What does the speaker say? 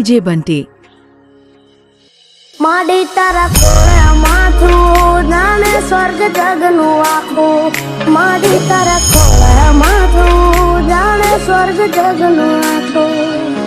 DJ Bunty માડી તારા કોળે માથું જાણે સ્વર્ગ જગનું આખું માડી તારા કોળે માથું જાણે સ્વર્ગ જગનું આખું